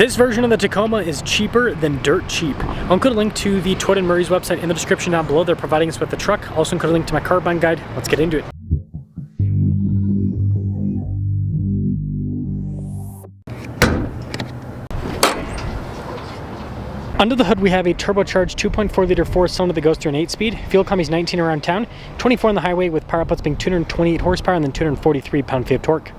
This version of the Tacoma is cheaper than dirt cheap. I'll include a link to the Toyota Murray's website in the description down below. They're providing us with the truck. I'll also include a link to my car buying guide. Let's get into it. Under the hood we have a turbocharged 2.4 liter 4-cylinder that goes through an 8-speed. Fuel economy is 19 around town, 24 on the highway, with power outputs being 228 horsepower and then 243 pound-feet of torque.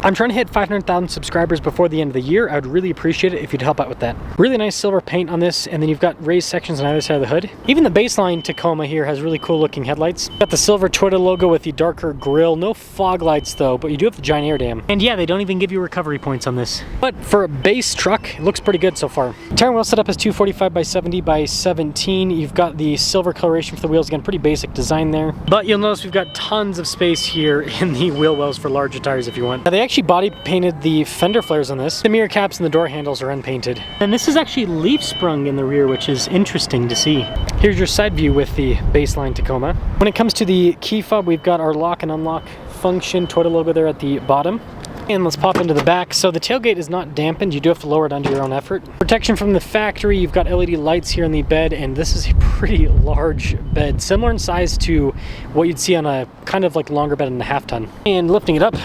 I'm trying to hit 500,000 subscribers before the end of the year. I would really appreciate it if you'd help out with that. Really nice silver paint on this, and then you've got raised sections on either side of the hood. Even the baseline Tacoma here has really cool looking headlights. Got the silver Toyota logo with the darker grille. No fog lights though, but you do have the giant air dam. And yeah, they don't even give you recovery points on this. But for a base truck, it looks pretty good so far. Tire wheel setup is 245 by 70 by 17. You've got the silver coloration for the wheels. Again, pretty basic design there. But you'll notice we've got tons of space here in the wheel wells for larger tires if you want. Now they actually body painted the fender flares on this. The mirror caps and the door handles are unpainted. And this is actually leaf sprung in the rear, which is interesting to see. Here's your side view with the baseline Tacoma. When it comes to the key fob, we've got our lock and unlock function, Toyota logo there at the bottom. And let's pop into the back. So the tailgate is not dampened. You do have to lower it under your own effort. Protection from the factory. You've got LED lights here in the bed, and this is a pretty large bed, similar in size to what you'd see on a kind of like longer bed in a half ton. And lifting it up,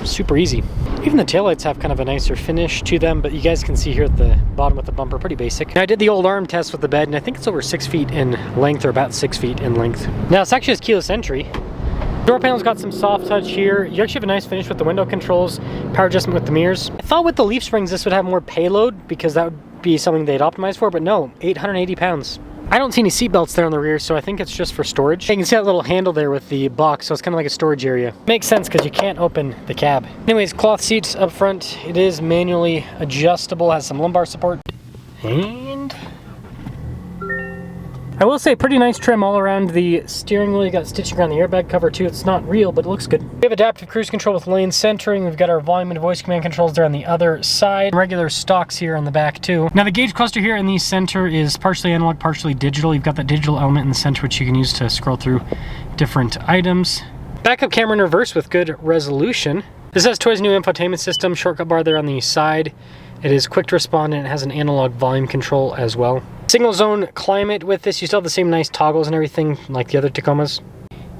super easy. Even the taillights have kind of a nicer finish to them, but you guys can see here at the bottom with the bumper, pretty basic. Now, I did the old arm test with the bed, and I think it's over 6 feet in length, or about 6 feet in length. Now, it's actually has keyless entry. Door panel's got some soft touch here. You actually have a nice finish with the window controls, power adjustment with the mirrors. I thought with the leaf springs this would have more payload because that would be something they'd optimize for, but no, 880 pounds. I don't see any seat belts there on the rear, so I think it's just for storage. You can see that little handle there with the box, so it's kind of like a storage area. Makes sense because you can't open the cab. Anyways, cloth seats up front. It is manually adjustable, has some lumbar support. And I will say, pretty nice trim all around the steering wheel. You got stitching around the airbag cover too. It's not real, but it looks good. We have adaptive cruise control with lane centering. We've got our volume and voice command controls there on the other side. Regular stocks here on the back too. Now the gauge cluster here in the center is partially analog, partially digital. You've got that digital element in the center which you can use to scroll through different items. Backup camera in reverse with good resolution. This has Toy's new infotainment system, shortcut bar there on the side. It is quick to respond, and it has an analog volume control as well. Single zone climate with this. You still have the same nice toggles and everything like the other Tacomas.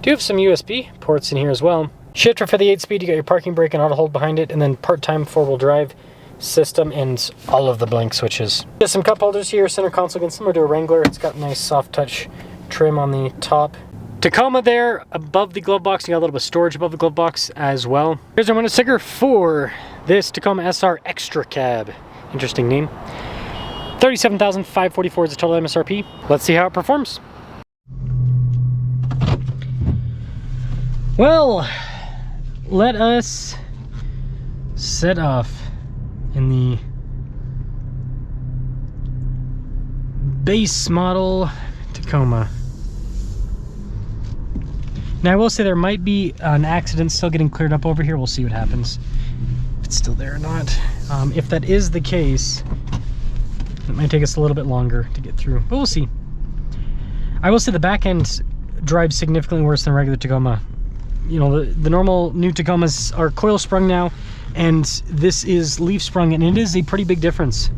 Do have some USB ports in here as well. Shifter for the 8-speed, you got your parking brake and auto hold behind it, and then part-time 4-wheel drive system and all of the blink switches. Just some cup holders here, center console again, similar to a Wrangler. It's got nice soft touch trim on the top. Tacoma there above the glove box. You got a little bit of storage above the glove box as well. Here's our window sticker for this Tacoma SR Extra Cab. Interesting name. $37,544 is the total MSRP. Let's see how it performs. Well, let us set off in the base model Tacoma. Now I will say there might be an accident still getting cleared up over here. We'll see what happens, if it's still there or not. If that is the case, it might take us a little bit longer to get through, but we'll see. I will say the back end drives significantly worse than regular Tacoma. You know, the normal new Tacomas are coil sprung now, and this is leaf sprung, and it is a pretty big difference.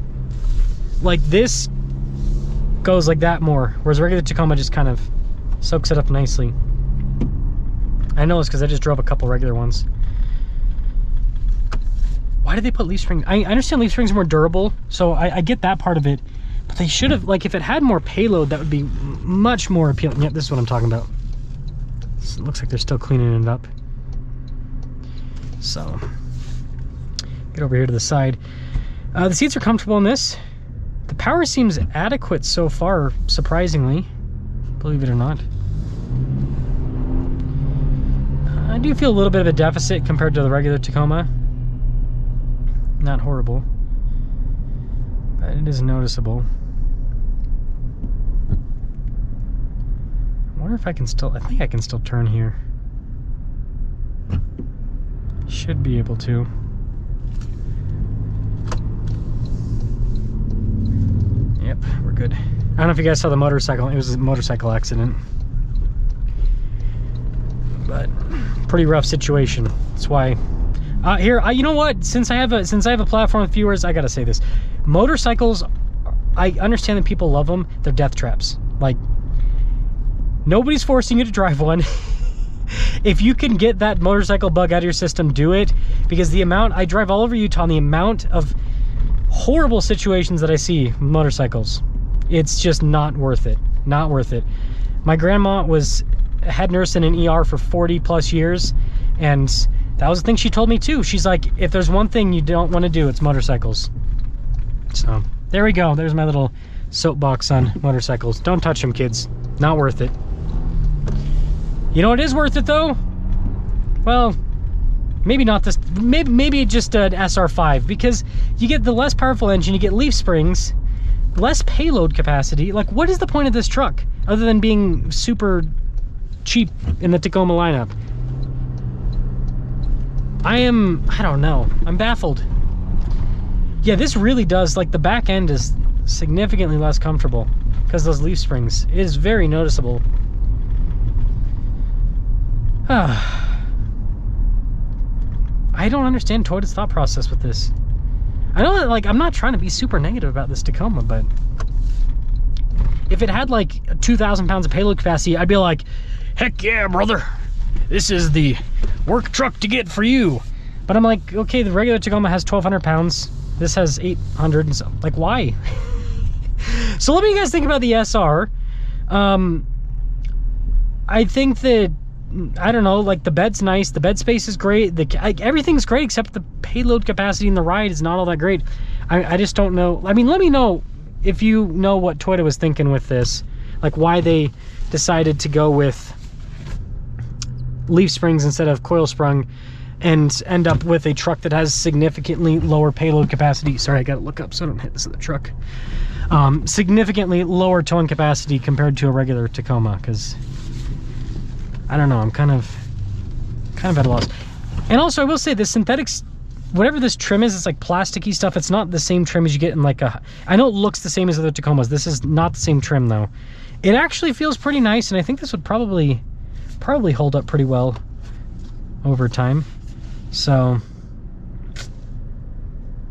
Like, this goes like that more, whereas regular Tacoma just kind of soaks it up nicely. I know it's because I just drove a couple regular ones. Why did they put leaf springs? I understand leaf springs are more durable, so I get that part of it. But they should have, like, if it had more payload, that would be much more appealing. Yep, this is what I'm talking about. It looks like they're still cleaning it up. So, get over here to the side. The seats are comfortable in this. The power seems adequate so far, surprisingly. Believe it or not. I do feel a little bit of a deficit compared to the regular Tacoma. Not horrible, but it is noticeable. I wonder if I can still, I think I can still turn here. Should be able to. Yep, we're good. I don't know if you guys saw the motorcycle. It was a motorcycle accident. But pretty rough situation. That's why Here, you know what? Since I have a platform with viewers, I gotta say this: motorcycles. I understand that people love them. They're death traps. Like, nobody's forcing you to drive one. If you can get that motorcycle bug out of your system, do it. Because the amount I drive all over Utah, and the amount of horrible situations that I see with motorcycles, it's just not worth it. Not worth it. My grandma was a head nurse in an ER for 40 plus years, and that was the thing she told me too. She's like, if there's one thing you don't want to do, it's motorcycles. So there we go. There's my little soapbox on motorcycles. Don't touch them, kids. Not worth it. You know what is worth it though? Well, maybe not this. Maybe just an SR5, because you get the less powerful engine, you get leaf springs, less payload capacity. Like, what is the point of this truck other than being super cheap in the Tacoma lineup? I don't know. I'm baffled. Yeah, this really does, like, the back end is significantly less comfortable because those leaf springs. It is very noticeable. I don't understand Toyota's thought process with this. I know that, like, I'm not trying to be super negative about this Tacoma, but if it had like 2,000 pounds of payload capacity, I'd be like, heck yeah, brother. This is the work truck to get for you. But I'm like, okay, the regular Tacoma has 1,200 pounds. This has 800 and so, like, why? So let me guys think about the SR. I think that, I don't know, like, the bed's nice, the bed space is great, everything's great except the payload capacity in the ride is not all that great. I just don't know. I mean, let me know if you know what Toyota was thinking with this, like why they decided to go with leaf springs instead of coil sprung and end up with a truck that has significantly lower payload capacity. Sorry, I gotta look up so I don't hit this other truck. Significantly lower towing capacity compared to a regular Tacoma, because I don't know, I'm kind of at a loss. And also, I will say, the synthetics, whatever this trim is, it's like plasticky stuff. It's not the same trim as you get in like a, I know it looks the same as other Tacomas. This is not the same trim though. It actually feels pretty nice, and I think this would probably hold up pretty well over time. So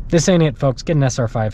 this ain't it, folks. Get an SR5.